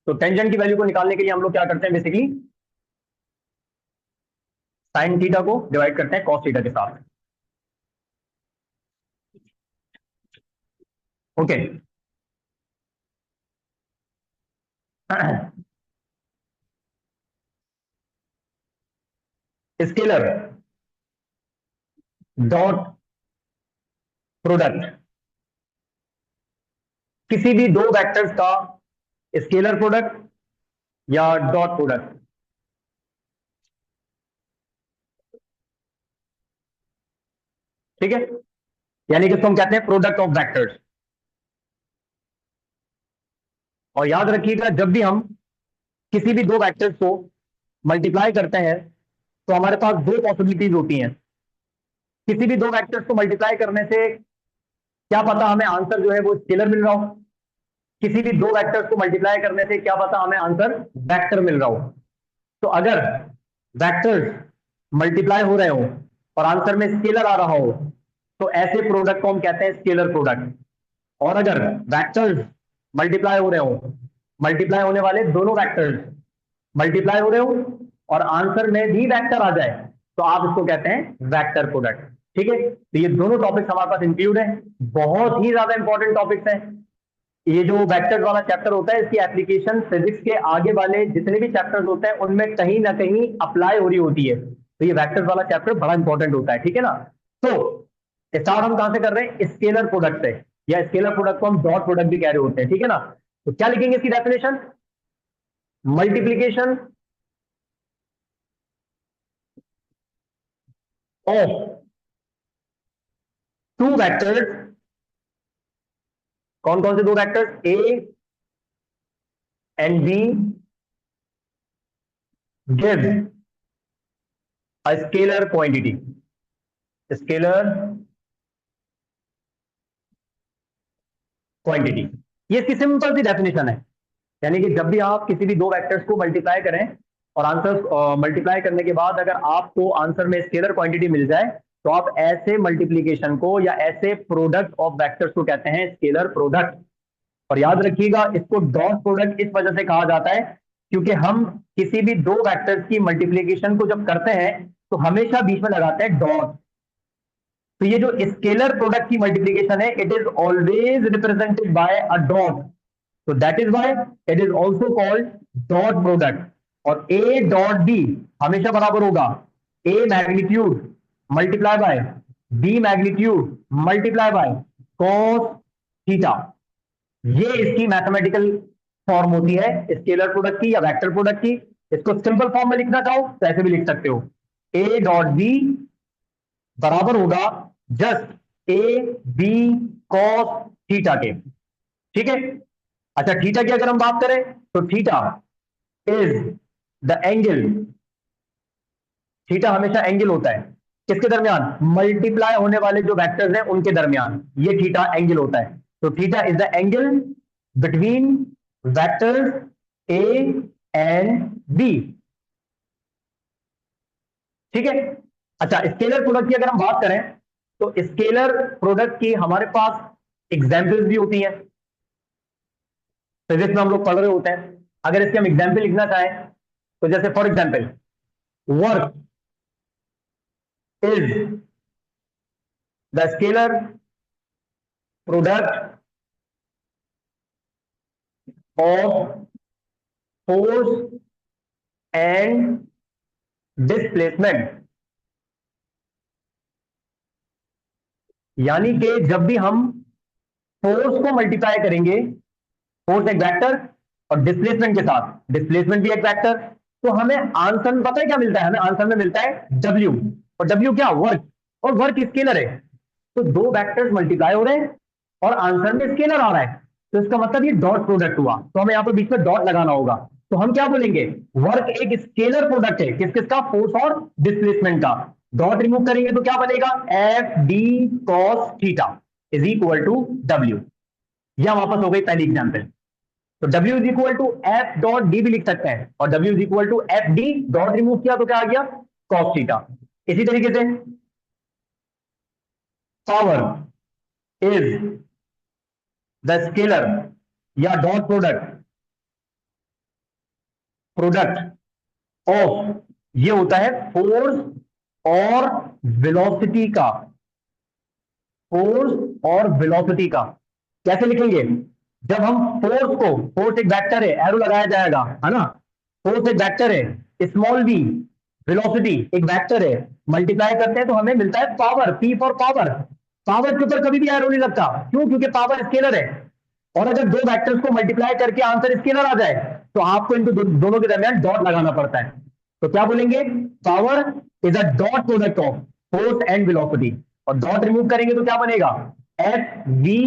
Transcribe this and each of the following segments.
तो टेंजेंट की वैल्यू को निकालने के लिए हम लोग क्या करते हैं, बेसिकली साइन थीटा को डिवाइड करते हैं कॉस थीटा के साथ। ओके। स्केलर डॉट प्रोडक्ट, किसी भी दो वेक्टर्स का स्केलर प्रोडक्ट या डॉट प्रोडक्ट, ठीक है, यानी कि इसको हम कहते हैं प्रोडक्ट ऑफ वेक्टर्स। और याद रखिएगा, जब भी हम किसी भी दो वेक्टर्स को मल्टीप्लाई करते हैं तो हमारे पास दो पॉसिबिलिटीज होती हैं। किसी भी दो वेक्टर्स को मल्टीप्लाई करने से क्या पता हमें आंसर जो है वो स्केलर मिल रहा हो, किसी भी दो वेक्टर्स को मल्टीप्लाई करने से क्या पता हमें आंसर वेक्टर मिल रहा हो। तो अगर वेक्टर्स मल्टीप्लाई हो रहे हो और आंसर में स्केलर आ रहा हो तो ऐसे प्रोडक्ट को हम कहते हैं स्केलर प्रोडक्ट। और अगर वेक्टर्स मल्टीप्लाई हो रहे हो, मल्टीप्लाई होने वाले दोनों वेक्टर्स मल्टीप्लाई हो रहे हो और आंसर में भी वेक्टर आ जाए तो आप इसको कहते हैं वेक्टर प्रोडक्ट। ठीक है, तो ये दोनों टॉपिक्स हमारे पास इंक्लूड है, बहुत ही ज्यादा इंपॉर्टेंट टॉपिक्स हैं। ये जो वेक्टर्स वाला चैप्टर होता है इसकी एप्लीकेशन फिजिक्स के आगे वाले जितने भी चैप्टर्स होते हैं उनमें कहीं ना कहीं अप्लाई हो रही होती है, तो ये वेक्टर्स वाला चैप्टर बड़ा इंपॉर्टेंट होता है। ठीक है ना। तो स्टार्ट हम कहां से कर रहे हैं, स्केलर प्रोडक्ट से, या स्केलर प्रोडक्ट को हम डॉट प्रोडक्ट भी कह रहे होते हैं। ठीक है ना। तो क्या लिखेंगे इसकी definition, multiplication of two vectors, कौन कौन से दो vectors, A and B, give a scalar quantity, scalar quantity. ये इसकी सिंपल सी डेफिनेशन है। यानी कि जब भी आप किसी भी दो वेक्टर्स को मल्टीप्लाई करें और आंसर मल्टीप्लाई करने के बाद अगर आपको आंसर में स्केलर क्वांटिटी मिल जाए तो आप ऐसे मल्टीप्लीकेशन को या ऐसे प्रोडक्ट ऑफ वेक्टर्स को कहते हैं स्केलर प्रोडक्ट। और याद रखिएगा, इसको डॉट प्रोडक्ट इस वजह से कहा जाता है क्योंकि हम किसी भी दो वेक्टर्स की मल्टीप्लीकेशन को जब करते हैं तो हमेशा बीच में लगाते हैं डॉट। तो ये जो स्केलर प्रोडक्ट की मल्टीप्लीकेशन है it is always represented by a dot, तो that is why it is also called dot product. और ए डॉट बी हमेशा बराबर होगा A magnitude multiply by B magnitude multiply by cos theta. ये इसकी mathematical form होती है scalar product की या वेक्टर प्रोडक्ट की। इसको सिंपल फॉर्म में लिखना चाहो तो ऐसे भी लिख सकते हो, ए डॉट बी बराबर होगा just A B cos theta के। ठीक है। अच्छा, थीटा की अगर हम बात करें तो theta is the angle, theta हमेशा एंगल होता है किसके दरमियान, मल्टीप्लाई होने वाले जो वेक्टर्स हैं उनके दरमियान, ये थीटा एंगल होता है। तो theta is the angle between vectors A and B. ठीक है। अच्छा, स्केलर प्रोडक्ट की अगर हम बात करें तो स्केलर प्रोडक्ट की हमारे पास एग्जाम्पल्स भी होती हैं, फिजिक्स में हम लोग पढ़ रहे होते हैं। अगर इसके हम एग्जाम्पल लिखना चाहें तो जैसे for example work is the scalar product of force and displacement. यानी कि जब भी हम फोर्स को मल्टीप्लाई करेंगे, फोर्स एक वेक्टर और डिस्प्लेसमेंट के साथ, डिस्प्लेसमेंट भी एक वेक्टर, तो हमें आंसर में पता है क्या मिलता है, हमें आंसर में मिलता है डब्ल्यू। और डब्ल्यू क्या, वर्क, और वर्क स्केलर है। तो दो वेक्टर्स मल्टीप्लाई हो रहे हैं और आंसर में स्केलर आ रहा है, तो इसका मतलब ये डॉट प्रोडक्ट हुआ। तो हमें यहां पर बीच में डॉट लगाना होगा। तो हम क्या बोलेंगे, वर्क एक स्केलर प्रोडक्ट है किस किसका, फोर्स और डिस्प्लेसमेंट का। डॉट रिमूव करेंगे तो क्या बनेगा, F D cos theta is equal to W. यह वापस हो गई पहली एग्जाम्पल। तो W is equal to F dot D भी लिख सकते हैं, और W is equal to F D, dot remove किया तो क्या आ गया, कॉस थीटा। इसी तरीके से पावर इज द स्केलर या डॉट प्रोडक्ट प्रोडक्ट ऑफ, ये होता है फोर्स और वेलोसिटी का, फोर्स और वेलोसिटी का। कैसे लिखेंगे? जब हम फोर्स को, फोर्स एक वेक्टर है, एरो लगाया जाएगा, है ना, फोर्स एक वेक्टर है, स्मॉल वी, वेलोसिटी एक वेक्टर है, मल्टीप्लाई करते हैं तो हमें मिलता है power, P for power. Power के ऊपर कभी भी एरो नहीं लगता, क्यों? क्योंकि पावर स्केलर है। और अगर दो वेक्टर्स को मल्टीप्लाई करके आंसर स्केलर आ जाए तो आपको इनको दोनों के दरमियान डॉट लगाना पड़ता है। तो क्या बोलेंगे? Power is a dot product of force and velocity. और डॉट रिमूव करेंगे तो क्या बनेगा? F V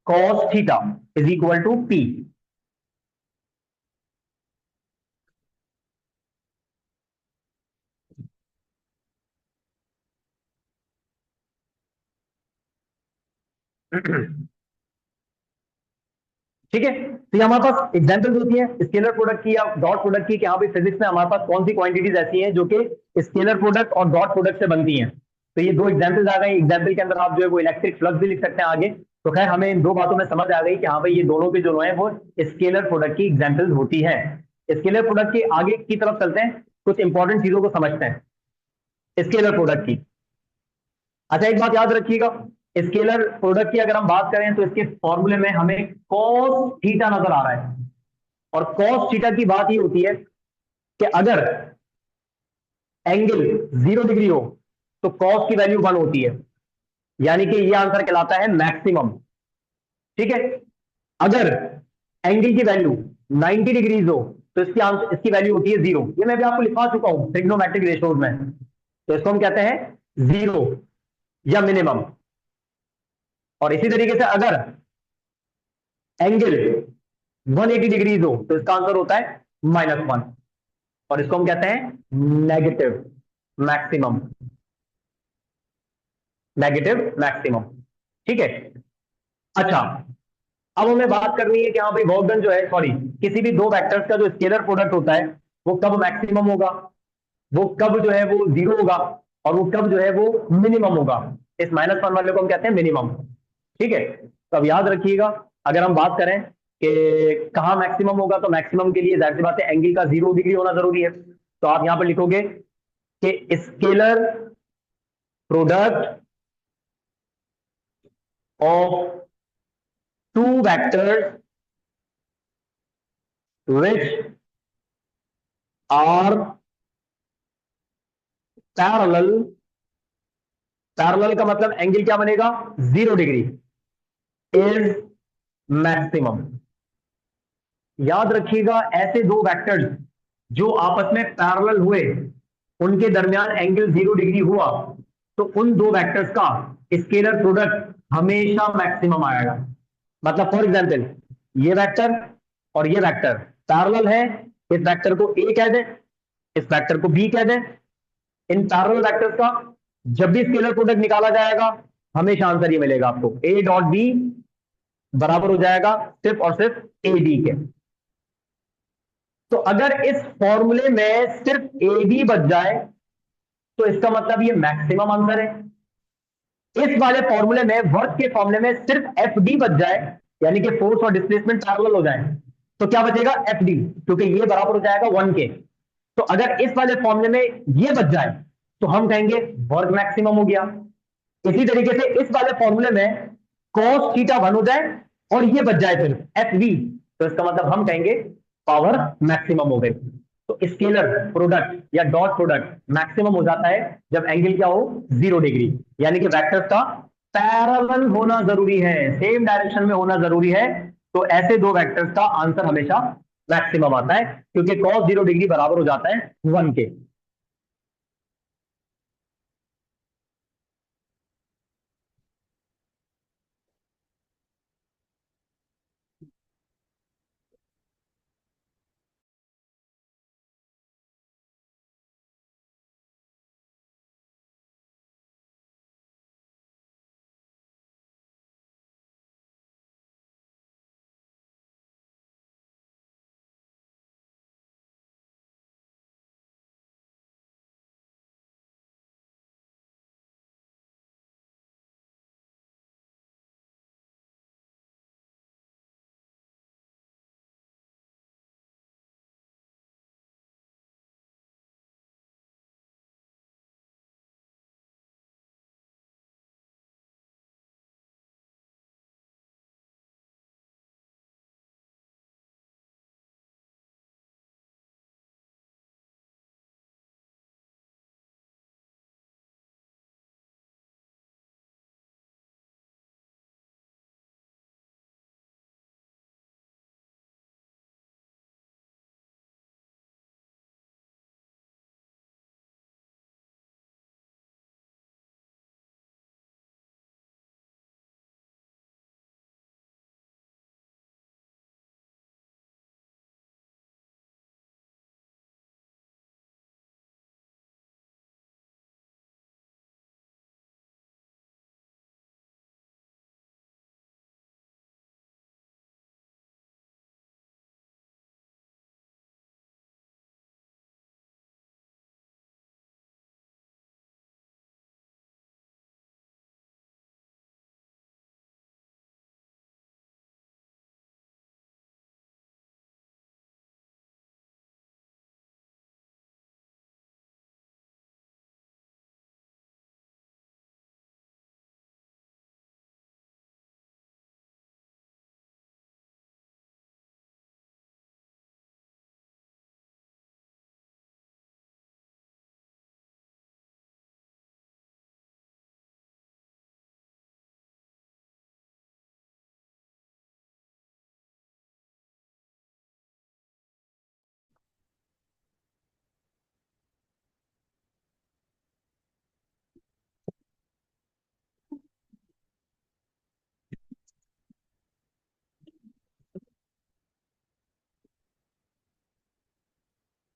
cos theta is equal to P. ठीक है, तो ये हमारे पास एग्जांपल्स होती है स्केलर प्रोडक्ट की या डॉट प्रोडक्ट की, कि यहाँ पे फिजिक्स में हमारे पास कौन सी क्वांटिटीज ऐसी हैं जो कि स्केलर प्रोडक्ट और डॉट प्रोडक्ट से बनती हैं। तो ये दो एग्जांपल्स आ गए। एग्जांपल के अंदर आप जो है वो इलेक्ट्रिक फ्लक्स भी लिख सकते हैं आगे। तो खैर हमें इन दो बातों में समझ आ गई कि हाँ भाई ये दोनों के जो है वो स्केलर प्रोडक्ट की एग्जाम्पल्स होती है। स्केलर प्रोडक्ट के आगे की तरफ चलते हैं, कुछ इंपॉर्टेंट चीजों को समझते हैं स्केलर प्रोडक्ट की। अच्छा एक बात याद रखिएगा, स्केलर प्रोडक्ट की अगर हम बात करें तो इसके फॉर्मूले में हमें cos थीटा नजर आ रहा है। और cos थीटा की बात ये होती है कि अगर एंगल 0 डिग्री हो तो cos की वैल्यू 1 होती है, यानी कि ये आंसर कहलाता है मैक्सिमम। ठीक है, अगर एंगल की वैल्यू 90 डिग्रीज हो तो इसकी आंसर, इसकी वैल्यू होती है 0। ये मैं भी आपको लिखवा चुका हूं ट्रिग्नोमेट्रिक रेशोज में। तो इसको हम कहते हैं 0 या मिनिमम। और इसी तरीके से अगर एंगल 180 डिग्रीज हो तो इसका आंसर होता है -1। और इसको हम कहते हैं नेगेटिव मैक्सिमम, नेगेटिव मैक्सिमम। ठीक है, अच्छा अब हमें बात करनी है कि हाँ भाई वर्क डन जो है, सॉरी, किसी भी दो वेक्टर्स का जो स्केलर प्रोडक्ट होता है वो कब मैक्सिमम होगा, वो कब जो है वो 0 होगा, और वो कब जो है वो मिनिमम होगा। इस -1 वाले को हम कहते हैं मिनिमम। ठीक है, तो अब याद रखिएगा, अगर हम बात करें कि कहाँ मैक्सिमम होगा, तो मैक्सिमम के लिए जाहिर सी बात है एंगल का 0 डिग्री होना जरूरी है। तो आप यहां पर लिखोगे कि scalar product of two vectors which are parallel, parallel का मतलब एंगल क्या बनेगा? 0 डिग्री, इज मैक्सिमम। याद रखिएगा, ऐसे दो वेक्टर्स जो आपस में पैरेलल हुए, उनके दरमियान एंगल 0 डिग्री हुआ, तो उन दो वेक्टर्स का स्केलर प्रोडक्ट हमेशा मैक्सिमम आएगा। मतलब फॉर एग्जांपल ये वेक्टर और ये वेक्टर पैरेलल है, इस वेक्टर को ए कह दें, इस वेक्टर को बी कह दें। इन पैरेलल वेक्टर्स का जब भी स्केलर प्रोडक्ट निकाला जाएगा हमेशा आंसर ये मिलेगा आपको, ए डॉट बी बराबर हो जाएगा सिर्फ और सिर्फ ए बी के। तो अगर इस फॉर्मूले में सिर्फ ए बी बच जाए तो इसका मतलब ये मैक्सिमम आंसर है। इस वाले फॉर्मूले में, वर्क के फॉर्मूले में सिर्फ एफ डी बच जाए, यानी कि फोर्स और डिस्प्लेसमेंट पैरेलल हो जाए, तो क्या बचेगा? एफ डी, क्योंकि ये बराबर हो जाएगा 1 के। तो अगर इस वाले फॉर्मूले में ये बच जाए तो हम कहेंगे वर्क मैक्सिमम हो गया। इसी तरीके से इस वाले फॉर्मूले में cos थीटा 1 हो जाए और ये बच जाए सिर्फ एफ वी, तो इसका मतलब हम कहेंगे पावर मैक्सिमम हो गई। तो स्केलर प्रोडक्ट या डॉट प्रोडक्ट मैक्सिमम हो जाता है जब एंगल क्या हो? 0 डिग्री, यानी कि वेक्टर्स का पैरेलल होना जरूरी है, सेम डायरेक्शन में होना जरूरी है। तो ऐसे दो वेक्टर्स का आंसर हमेशा मैक्सिमम आता है, क्योंकि cos 0 डिग्री बराबर हो जाता है 1 के।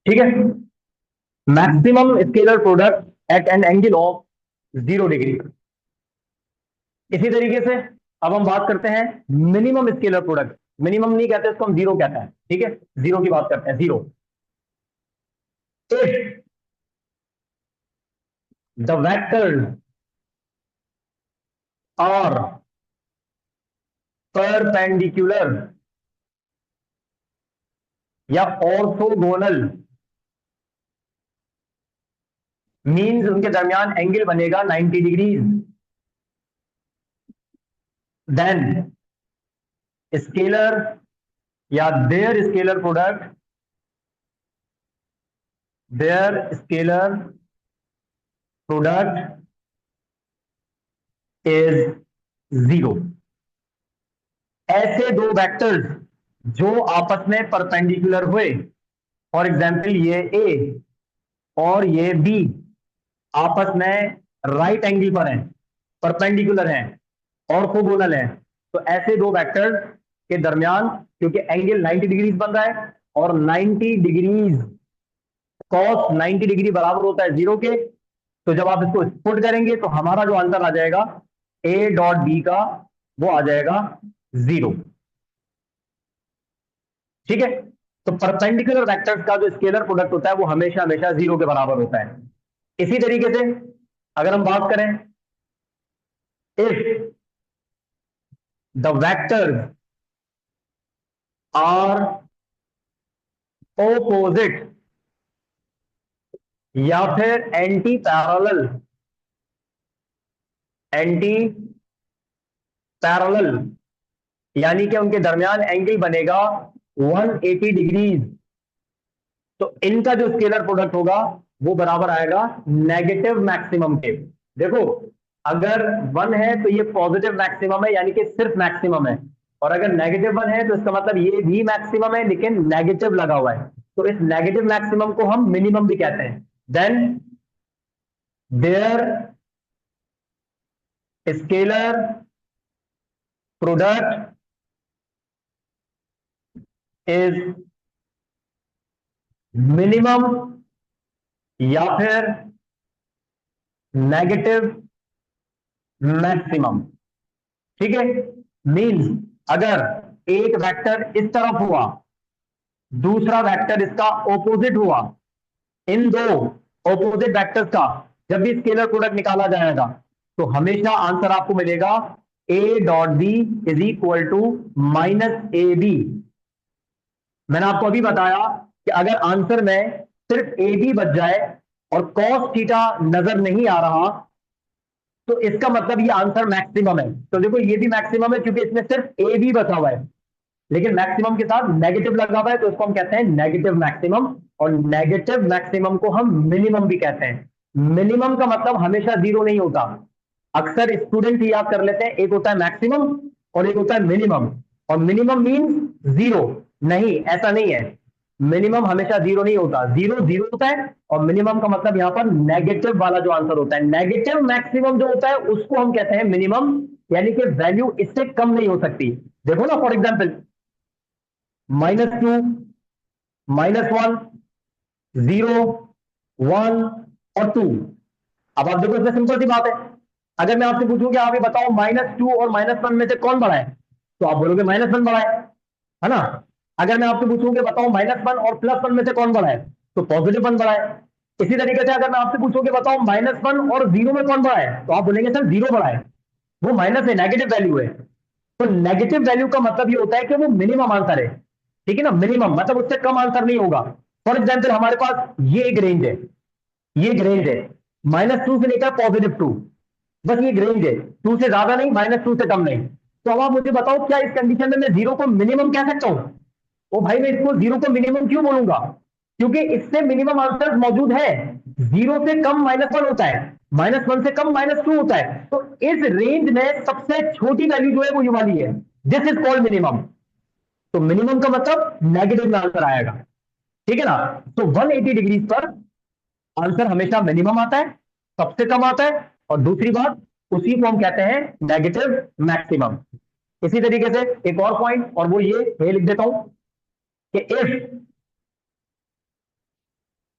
ठीक है, maximum scalar product at an angle of 0 degree. इसी तरीके से अब हम बात करते हैं मिनिमम स्केलर प्रोडक्ट। मिनिमम नहीं कहते इसको, हम जीरो कहते हैं। ठीक है, जीरो की बात करते हैं। Zero, if the vectors are perpendicular या ऑर्थोगोनल, मीन्स उनके दरमियान एंगल बनेगा 90 डिग्रीज, देन स्केलर या their scalar product, their scalar product is zero. ऐसे दो वेक्टर्स जो आपस में परपेंडिकुलर हुए, फॉर एग्जाम्पल ये ए और ये बी आपस में राइट एंगल पर हैं, परपेंडिकुलर हैं, ऑर्थोगोनल हैं, तो ऐसे दो वेक्टर्स के दरमियान, क्योंकि एंगल 90 डिग्रीज बन रहा है और 90 डिग्रीज कॉस 90 डिग्री बराबर होता है जीरो के, तो जब आप इसको पुट करेंगे तो हमारा जो आंसर आ जाएगा ए डॉट बी का, वो आ जाएगा जीरो। ठीक है, तो परपेंडिकुलर वेक्टर्स का जो स्केलर प्रोडक्ट होता है वो हमेशा हमेशा जीरो के बराबर होता है। इसी तरीके से अगर हम बात करें, if the vectors are opposite या फिर एंटी पैरेलल, एंटी पैरेलल यानी कि उनके दरमियान एंगल बनेगा 180 डिग्रीज, तो इनका जो स्केलर प्रोडक्ट होगा वो बराबर आएगा नेगेटिव मैक्सिमम के। देखो, अगर 1 है तो ये पॉजिटिव मैक्सिमम है, यानी कि सिर्फ मैक्सिमम है, और अगर नेगेटिव 1 है तो इसका मतलब ये भी मैक्सिमम है लेकिन नेगेटिव लगा हुआ है, तो इस नेगेटिव मैक्सिमम को हम मिनिमम भी कहते हैं। Then their scalar product is minimum या फिर नेगेटिव मैक्सिमम। ठीक है, मींस अगर एक वेक्टर इस तरफ हुआ, दूसरा वेक्टर इसका ऑपोजिट हुआ, इन दो ऑपोजिट वेक्टर्स का जब भी स्केलर प्रोडक्ट निकाला जाएगा तो हमेशा आंसर आपको मिलेगा A dot B is equal to minus A B. मैंने आपको अभी बताया कि अगर आंसर में सिर्फ ए बी बच जाए और कॉस थीटा नजर नहीं आ रहा तो इसका मतलब ये आंसर मैक्सिमम है। तो देखो, ये भी मैक्सिमम है क्योंकि इसमें सिर्फ ए बी बचा हुआ है, लेकिन मैक्सिमम के साथ नेगेटिव लगा हुआ है, तो इसको हम कहते हैं नेगेटिव मैक्सिमम, और नेगेटिव मैक्सिमम को हम मिनिमम भी कहते हैं। मिनिमम का मतलब हमेशा जीरो नहीं होता। अक्सर स्टूडेंट ही याद कर लेते हैं, एक होता है मैक्सिमम और एक होता है मिनिमम, और मिनिमम मीन्स जीरो। नहीं, ऐसा नहीं है, मिनिमम हमेशा जीरो नहीं होता, जीरो जीरो होता है, और मिनिमम का मतलब यहां पर नेगेटिव वाला जो आंसर होता है। नेगेटिव मैक्सिमम जो होता है उसको हम कहते हैं मिनिमम, यानी कि वैल्यू इससे कम नहीं हो सकती। देखो ना, फॉर एग्जाम्पल -2, -1, 0, 1 और 2। अब आप देखो, इसमें सिंपल सी बात है, अगर मैं आपसे पूछूं कि आप ये बताओ -2 और -1 में से कौन बड़ा है, तो आप बोलोगे -1 बड़ा है ना। अगर मैं आपसे पूछूं कि बताओ -1 और +1 में से कौन बड़ा है, तो +1 बड़ा है। इसी तरीके से अगर मैं आपसे पूछूं कि बताओ -1 और 0 में कौन बड़ा है, तो आप बोलेंगे सर 0 बड़ा है, वो माइनस है, नेगेटिव वैल्यू है। तो नेगेटिव वैल्यू का मतलब ये होता है कि वो मिनिमम आंसर है। ठीक है ना, मिनिमम मतलब उससे कम आंसर नहीं होगा। फॉर एग्जाम्पल हमारे पास ये एक रेंज है, ये एक रेंज है -2 से लेकर +2, बस ये रेंज है, 2 से ज्यादा नहीं, -2 से कम नहीं। तो अब आप मुझे बताओ, क्या इस कंडीशन में मैं 0 को मिनिमम कह सकता हूं? ओ भाई, मैं इसको 0 को मिनिमम क्यों बोलूंगा? क्योंकि इससे मिनिमम आंसर मौजूद है। 0 से कम -1 होता है, -1 से कम -2 होता है, तो इस रेंज में सबसे छोटी वैल्यू जो है वो ये वाली है, दिस इज कॉल्ड मिनिमम। तो मिनिमम का मतलब नेगेटिव में आंसर आएगा। ठीक है ना, तो 180 डिग्री पर आंसर हमेशा मिनिमम आता है, सबसे कम आता है, और दूसरी बात, उसी को हम कहते हैं नेगेटिव मैक्सिमम। इसी तरीके से एक और पॉइंट, और वो ये लिख देता हूं कि if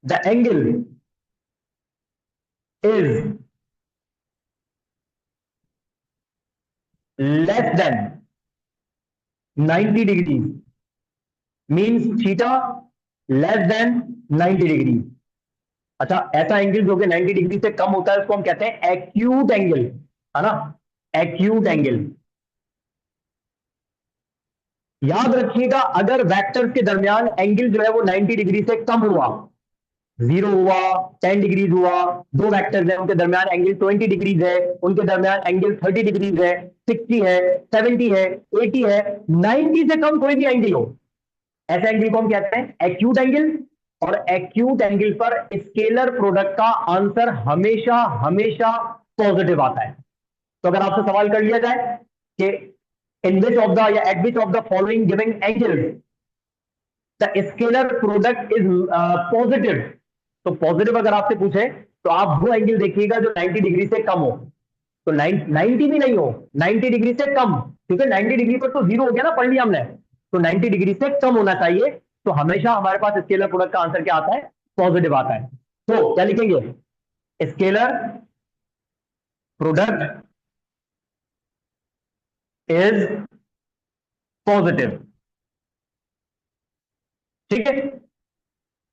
the angle is less than 90 degree, means theta less than 90 degree. अच्छा, ऐसा एंगल जो कि 90 डिग्री से कम होता है उसको हम कहते हैं एक्यूट एंगल, है ना, एक्यूट एंगल। याद रखिएगा, अगर वेक्टर्स के दरमियान एंगल जो है वो 90 डिग्री से कम हुआ, 0 हुआ, 10 डिग्रीज हुआ, दो वेक्टर्स हैं उनके दरमियान एंगल 20 डिग्रीज है, उनके दरमियान एंगल 30 डिग्रीज है, 60 है, 70 है, 80 है, 90 से कम कोई भी एंगल हो, ऐसे एंगल को हम कहते हैं एक्यूट एंगल। और एक्यूट एंगल पर स्केलर प्रोडक्ट का आंसर हमेशा हमेशा पॉजिटिव आता है। तो अगर आपसे सवाल कर लिया जाए कि इन विच ऑफ द या eight which of the following giving angle the scalar product is positive, तो पॉजिटिव अगर आपसे पूछे तो आप वो एंगल देखिएगा जो 90 डिग्री से कम हो। तो 90 भी नहीं हो, 90 डिग्री से कम, क्योंकि 90 डिग्री पर तो जीरो हो गया ना, पढ़ लिया हमने। तो 90 डिग्री से कम होना चाहिए। तो हमेशा हमारे पास स्केलर प्रोडक्ट का आंसर क्या आता है? पॉजिटिव आता है। तो क्या लिखेंगे? Scalar product is positive. ठीक है,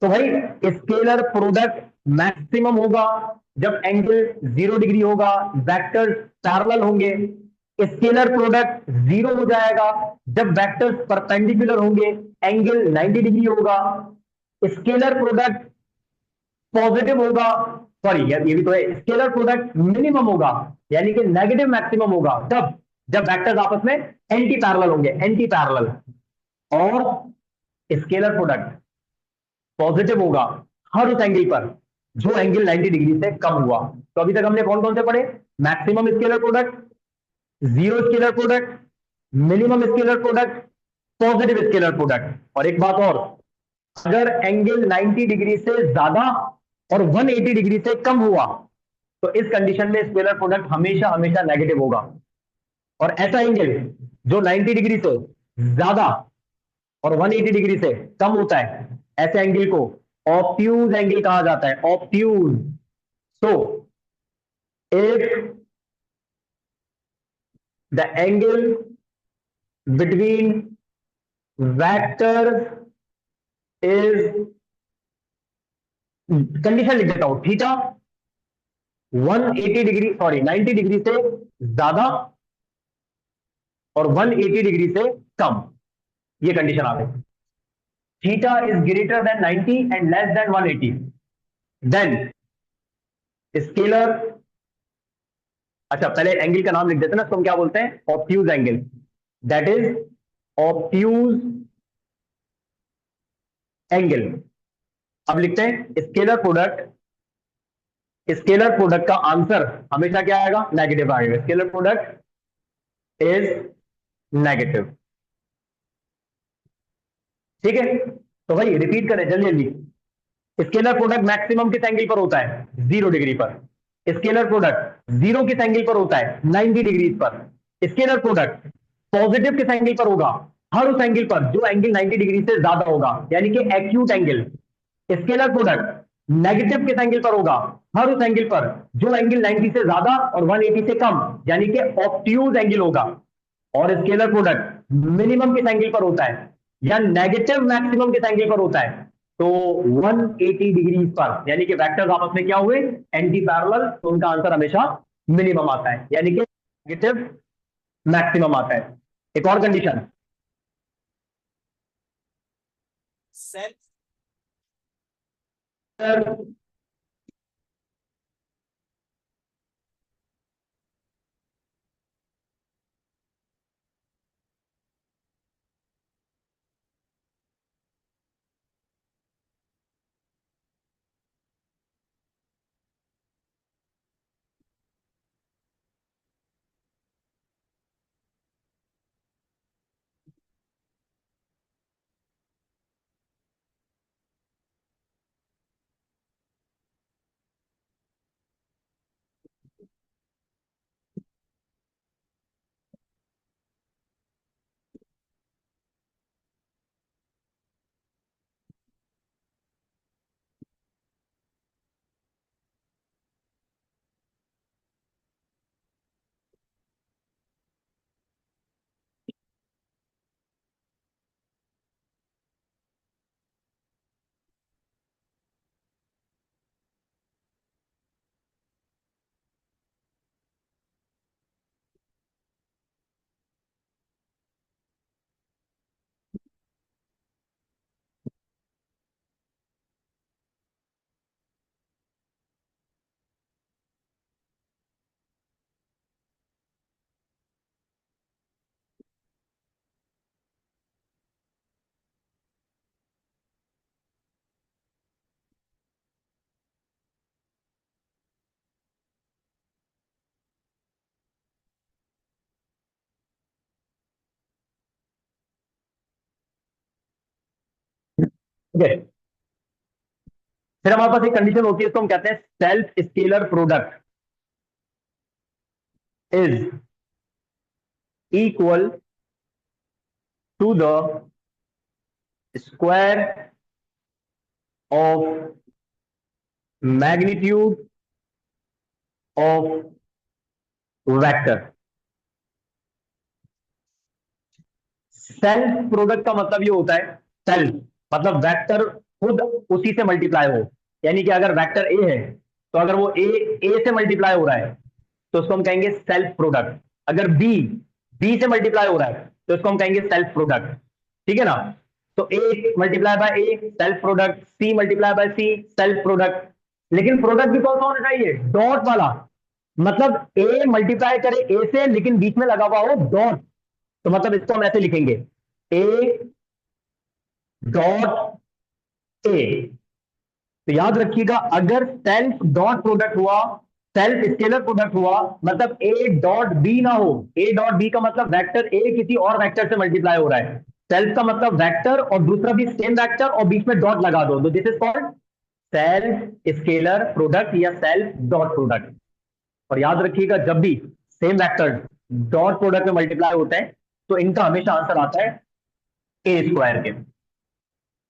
तो भाई स्केलर प्रोडक्ट मैक्सिमम होगा जब एंगल 0 डिग्री होगा, वेक्टर्स पैरेलल होंगे। स्केलर प्रोडक्ट 0 हो जाएगा जब वेक्टर्स परपेंडिकुलर होंगे, एंगल 90 डिग्री होगा। स्केलर प्रोडक्ट पॉजिटिव होगा, सॉरी ये भी तो है, स्केलर प्रोडक्ट मिनिमम होगा, यानी कि नेगेटिव मैक्सिमम होगा तब जब वेक्टर्स आपस में एंटी पैरेलल होंगे, एंटी पैरेलल। और स्केलर प्रोडक्ट पॉजिटिव होगा हर उस एंगल पर जो एंगल 90 डिग्री से कम हुआ। तो अभी तक हमने कौन कौन से पढ़े? Maximum scalar product, zero scalar product, minimum scalar product, positive scalar product. और एक बात और, अगर एंगल 90 डिग्री से ज्यादा और 180 डिग्री से कम हुआ तो इस कंडीशन में स्केलर प्रोडक्ट हमेशा हमेशा नेगेटिव होगा। और ऐसा एंगल जो 90 डिग्री से ज्यादा और 180 डिग्री से कम होता है, ऐसे एंगल को ऑब्ट्यूज एंगल कहा जाता है, obtuse. So if the angle between vectors is, condition लिख देता हूं, थीटा 180 डिग्री, सॉरी 90 डिग्री से ज्यादा और 180 डिग्री से कम, ये कंडीशन आ गई। Theta is greater than 90 and less than 180, then scalar, अच्छा पहले एंगल का नाम लिख देते हैं ना, तो हम क्या बोलते हैं? Obtuse angle, that is obtuse angle. अब लिखते हैं स्केलर प्रोडक्ट, स्केलर प्रोडक्ट का आंसर हमेशा क्या आएगा? नेगेटिव आएगा। Scalar product is negative. ठीक है, तो भाई रिपीट करें जल्दी जल्दी। स्केलर प्रोडक्ट मैक्सिमम किस एंगल पर होता है? 0 डिग्री पर। स्केलर प्रोडक्ट जीरो किस एंगल पर होता है? 90 डिग्री पर। स्केलर प्रोडक्ट पॉजिटिव किस एंगल पर होगा? हर उस एंगल पर जो एंगल 90 डिग्री से ज्यादा होगा, यानी कि acute angle. Scalar product negative किस एंगल पर होगा? हर उस एंगल पर जो एंगल 90 से ज्यादा और 180 से कम, यानी कि ऑब्ट्यूज एंगल होगा। और स्केलर प्रोडक्ट मिनिमम किस एंगल पर होता है या नेगेटिव मैक्सिमम किस एंगल पर होता है? तो 180 डिग्री पर, यानी कि वेक्टर्स आपस में क्या हुए? एंटी पैरेलल, तो उनका आंसर हमेशा मिनिमम आता है, यानी कि नेगेटिव मैक्सिमम आता है। एक और कंडीशन, ओके, फिर हमारे पास एक कंडीशन होती है, इसको हम कहते हैं self scalar product is equal to the square of magnitude of vector. Self product का मतलब ये होता है, सेल्फ मतलब वेक्टर खुद उसी से मल्टीप्लाई हो, यानी कि अगर वेक्टर ए है तो अगर वो ए से मल्टीप्लाई हो रहा है तो उसको हम कहेंगे सेल्फ प्रोडक्ट। अगर बी से मल्टीप्लाई हो रहा है तो उसको हम कहेंगे सेल्फ प्रोडक्ट। ठीक है ना? तो A multiply by A self product, C multiply by C self product. लेकिन प्रोडक्ट भी कौन सा होना चाहिए? डॉट वाला, मतलब ए मल्टीप्लाई करे ए से लेकिन बीच में लगा हुआ हो डॉट। तो मतलब इसको हम ऐसे लिखेंगे, ए डॉट ए। तो याद रखिएगा, अगर सेल्फ डॉट प्रोडक्ट हुआ, सेल्फ स्केलर प्रोडक्ट हुआ, मतलब ए डॉट बी ना हो। ए डॉट बी का मतलब वेक्टर ए किसी और वेक्टर से मल्टीप्लाई हो रहा है। सेल्फ का मतलब वेक्टर और दूसरा भी सेम वेक्टर और बीच में डॉट लगा दो, तो this is called self scalar product या सेल्फ डॉट प्रोडक्ट। और याद रखिएगा, जब भी सेम वेक्टर डॉट प्रोडक्ट में मल्टीप्लाई होते हैं तो इनका हमेशा आंसर आता है ए स्क्वायर के।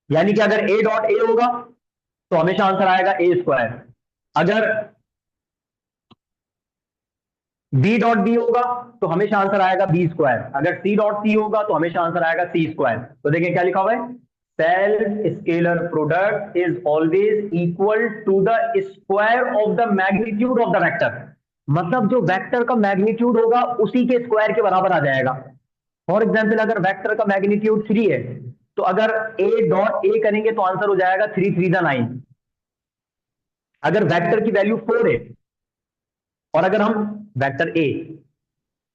यानी कि अगर ए डॉट ए होगा तो हमेशा आंसर आएगा ए स्क्वायर। अगर बी डॉट बी होगा तो हमेशा आंसर आएगा बी स्क्वायर। अगर सी डॉट सी होगा तो हमेशा आंसर आएगा सी स्क्वायर। तो देखिए क्या लिखा हुआ है, self scalar product is always equal to the square of the magnitude of the vector. मतलब जो वेक्टर का मैग्नीट्यूड होगा उसी के स्क्वायर के बराबर आ जाएगा। फॉर एग्जाम्पल, अगर वेक्टर का मैग्नीट्यूड 3 है तो अगर ए डॉट ए करेंगे तो आंसर हो जाएगा 3 3 9। अगर वेक्टर की वैल्यू 4 है और अगर हम वेक्टर ए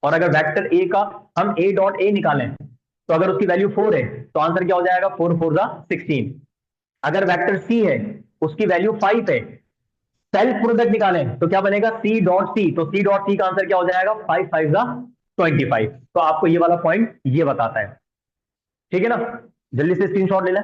और अगर वेक्टर ए का हम ए डॉट ए निकालें तो अगर उसकी वैल्यू 4 है तो आंसर क्या हो जाएगा? 4 4 16। अगर वेक्टर सी है, उसकी वैल्यू 5 है, सेल्फ प्रोडक्ट निकालें तो क्या बनेगा? C dot C. तो सी डॉट सी का आंसर क्या हो जाएगा? 5 5 25। तो आपको ये वाला पॉइंट ये बताता है। ठीक है ना? जल्दी से स्क्रीनशॉट ले लें।